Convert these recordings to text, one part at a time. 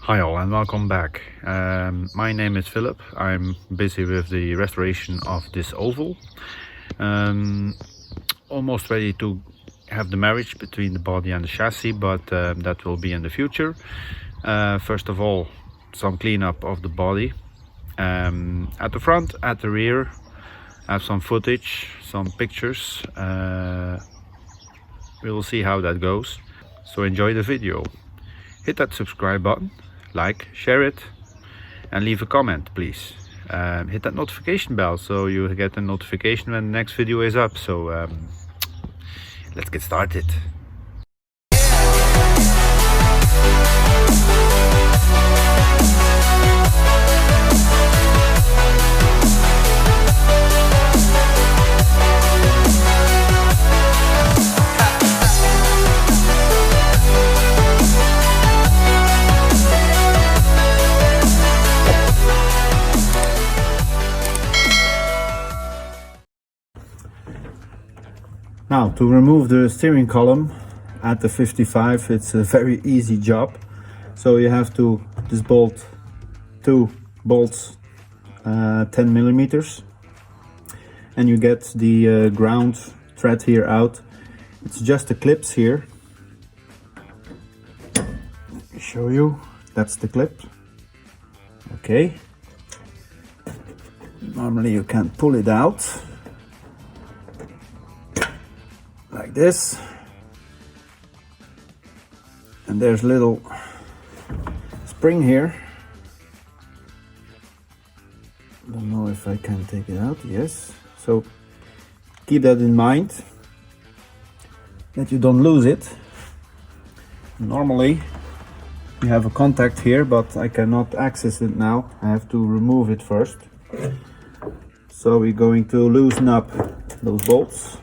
Hi all and welcome back. My name is Philip. I'm busy with the restoration of this oval. Almost ready to have the marriage between the body and the chassis, but that will be in the future. First of all, some cleanup of the body. At the front, at the rear, I have some footage, some pictures. We will see how that goes. So enjoy the video. Hit that subscribe button, like, share it, and leave a comment, please. Hit that notification bell so you get a notification when the next video is up. So let's get started. Now, to remove the steering column at the 55, it's a very easy job. So you have to disbolt two bolts 10 millimeters, and you get the ground thread here out. It's just the clips here. Let me show you. That's the clip. Okay. Normally you can pull it out like this, and there's a little spring here. Don't know if I can take it out. Yes, so keep that in mind that you don't lose it. Normally you have a contact here, but I cannot access it now. I have to remove it first. So we're going to loosen up those bolts.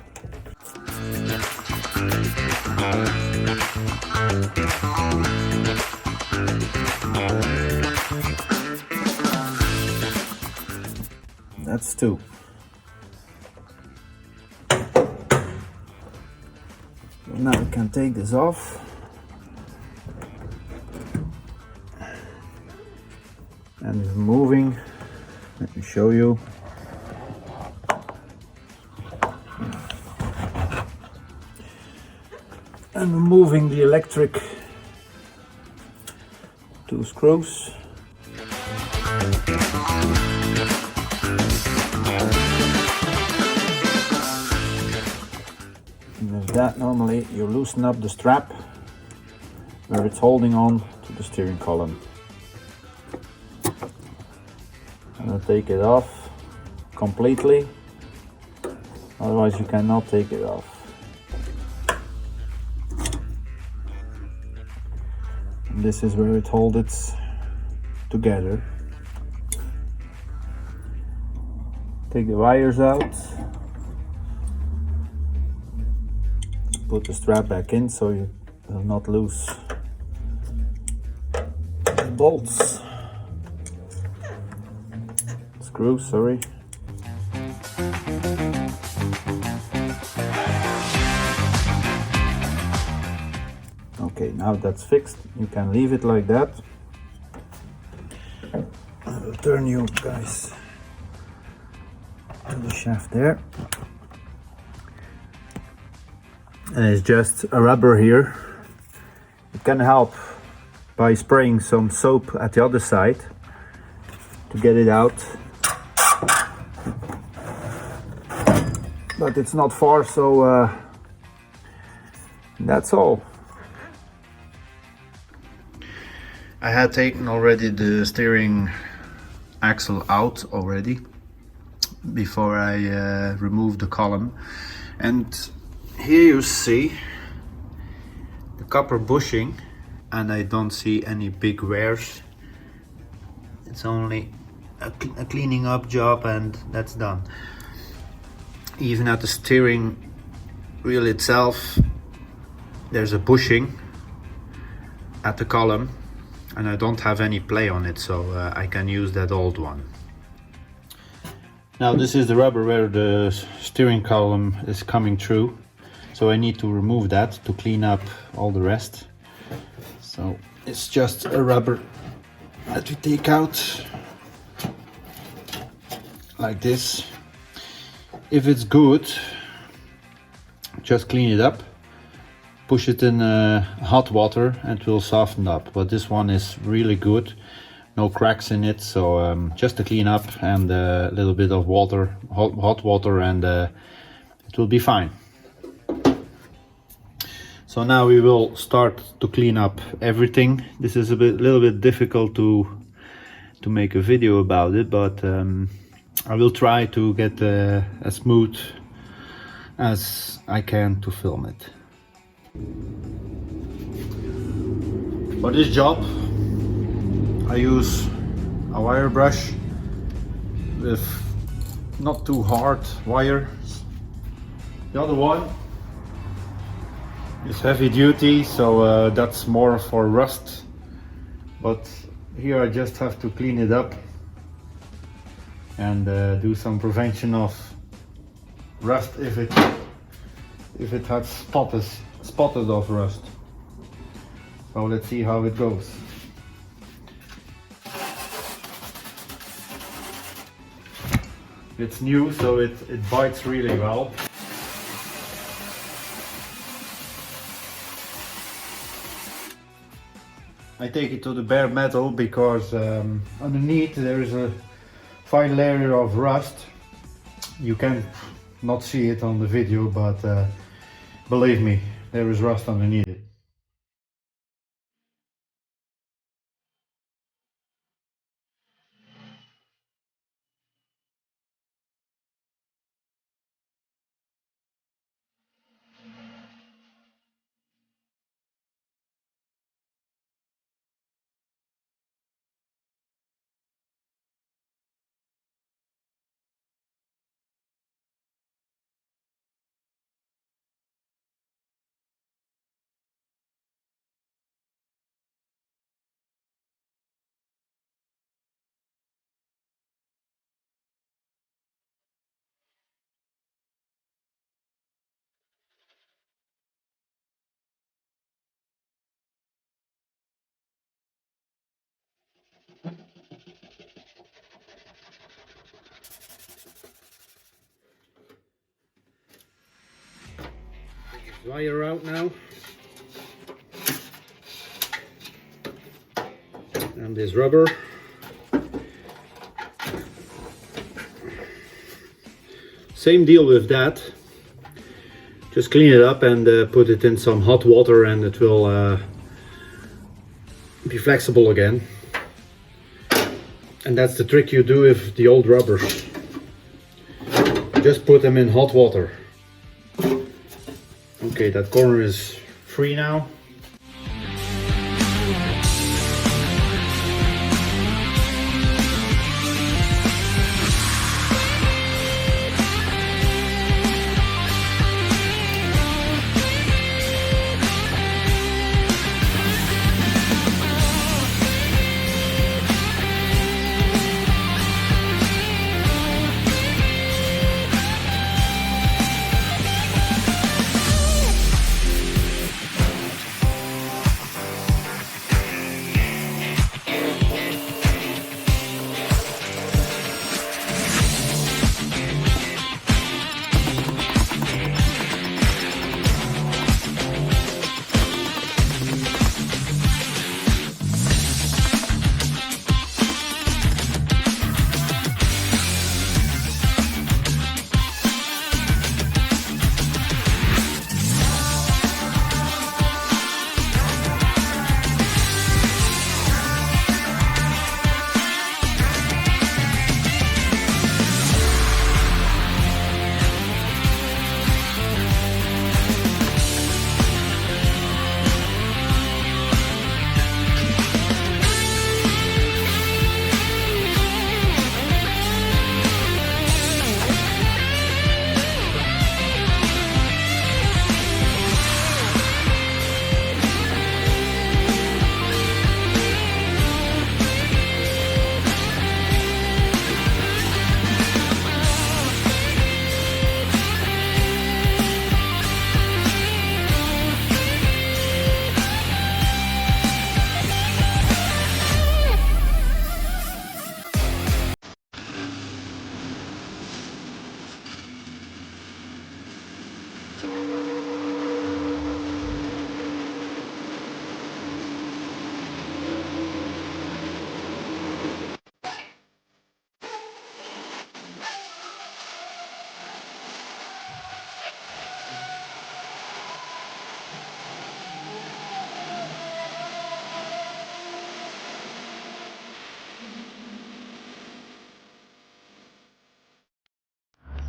That's two. So now we can take this off. And removing, let me show you. And removing the electric two screws. And with that, normally you loosen up the strap where it's holding on to the steering column. I'm gonna take it off completely, otherwise you cannot take it off. And this is where it holds it together. Take the wires out, put the strap back in so you will not lose the bolts. Screws, sorry. Okay, now that's fixed. You can leave it like that. I will turn you guys to the shaft there. And it's just a rubber here. It can help by spraying some soap at the other side to get it out. But it's not far, so that's all. I had taken already the steering axle out already before I removed the column, and here you see the copper bushing, and I don't see any big wears. It's only a cleaning up job and that's done. Even at the steering wheel itself there's a bushing at the column, and I don't have any play on it, so I can use that old one. Now this is the rubber where the steering column is coming through, so I need to remove that to clean up all the rest. So it's just a rubber that we take out like this. If it's good, just clean it up, push it in hot water and it will soften up. But this one is really good, no cracks in it, so just to clean up and a little bit of water, hot water, and it will be fine. So now we will start to clean up everything. This is a little bit difficult to make a video about it, but I will try to get as smooth as I can to film it. For this job I use a wire brush with not too hard wire. The other one is heavy duty, so that's more for rust, but here I just have to clean it up and do some prevention of rust if it had spotted of rust. So let's see how it goes. It's new, so it bites really well. I take it to the bare metal because underneath there is a fine layer of rust. You can not see it on the video, but believe me, there is rust underneath it. Wire out now, and this rubber. Same deal with that. Just clean it up and put it in some hot water and it will be flexible again. And that's the trick you do with the old rubbers. Just put them in hot water. Okay, that corner is free now.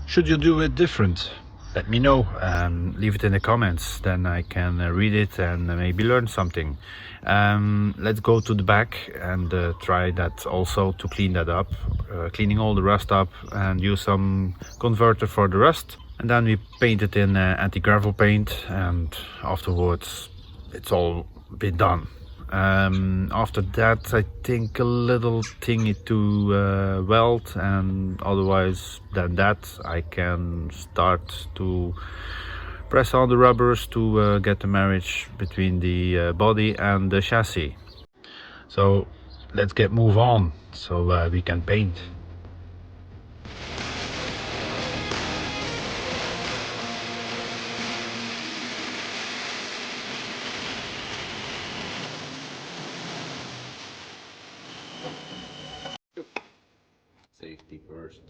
Should you do it different? Let me know. Leave it in the comments, then I can read it and maybe learn something. Let's go to the back and try that also, to clean that up, cleaning all the rust up, and use some converter for the rust. And then we paint it in anti-gravel paint, and afterwards it's all been done. After that, I think a little thingy to weld, and otherwise than that I can start to press on the rubbers to get the marriage between the body and the chassis. So let's move on so we can paint. Safety first.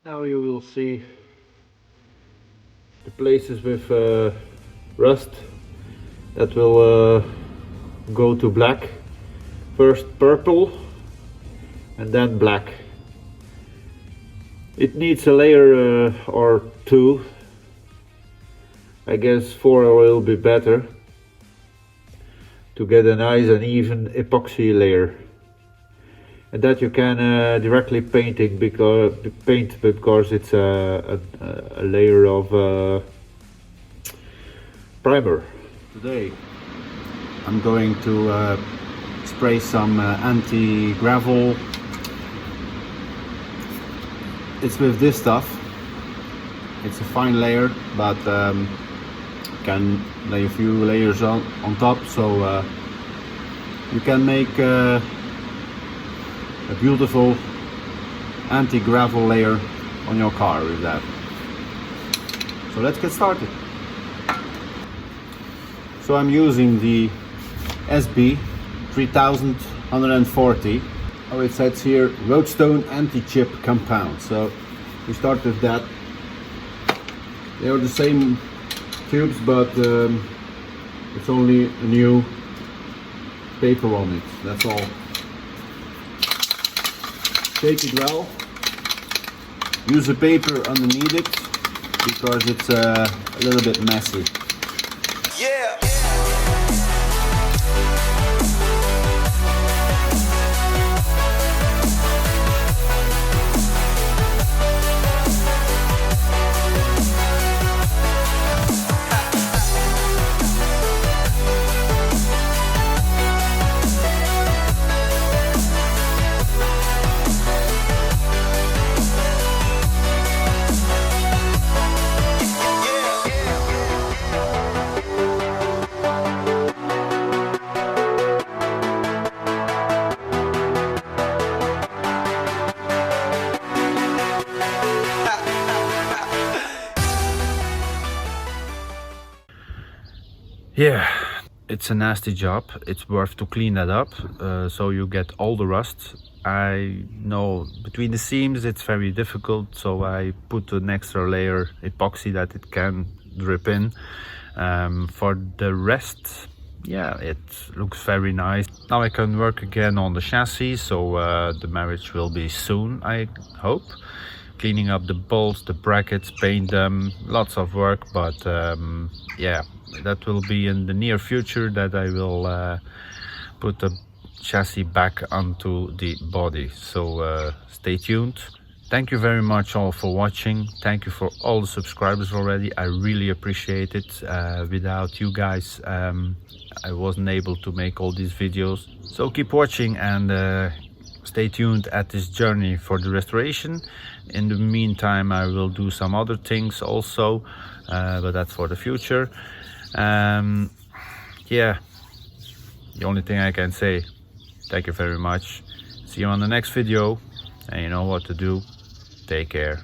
Now you will see the places with rust that will go to black. First purple and then black. It needs a layer or two. I guess 4 will be better to get a nice and even epoxy layer. And that you can directly paint because it's a layer of primer. Today I'm going to spray some anti-gravel. It's with this stuff. It's a fine layer, but can lay a few layers on top, so you can make a beautiful anti-gravel layer on your car with that. So let's get started. So I'm using the SB 3140. Oh, it says here roadstone anti-chip compound. So we start with that. They are the same tubes, but it's only a new paper on it, that's all. Shake it well. Use the paper underneath it because it's a little bit messy. Yeah. Yeah, it's a nasty job. It's worth to clean that up so you get all the rust. I know between the seams it's very difficult, so I put an extra layer epoxy that it can drip in. For the rest, yeah, it looks very nice. Now I can work again on the chassis, so the marriage will be soon, I hope. Cleaning up the bolts, the brackets, paint them, lots of work, but yeah, that will be in the near future that I will put the chassis back onto the body. So stay tuned. Thank you very much all for watching. Thank you for all the subscribers already. I really appreciate it. Without you guys, I wasn't able to make all these videos. So keep watching and stay tuned at this journey for the restoration. In the meantime, I will do some other things also, but that's for the future. Yeah, the only thing I can say, thank you very much. See you on the next video, and you know what to do. Take care.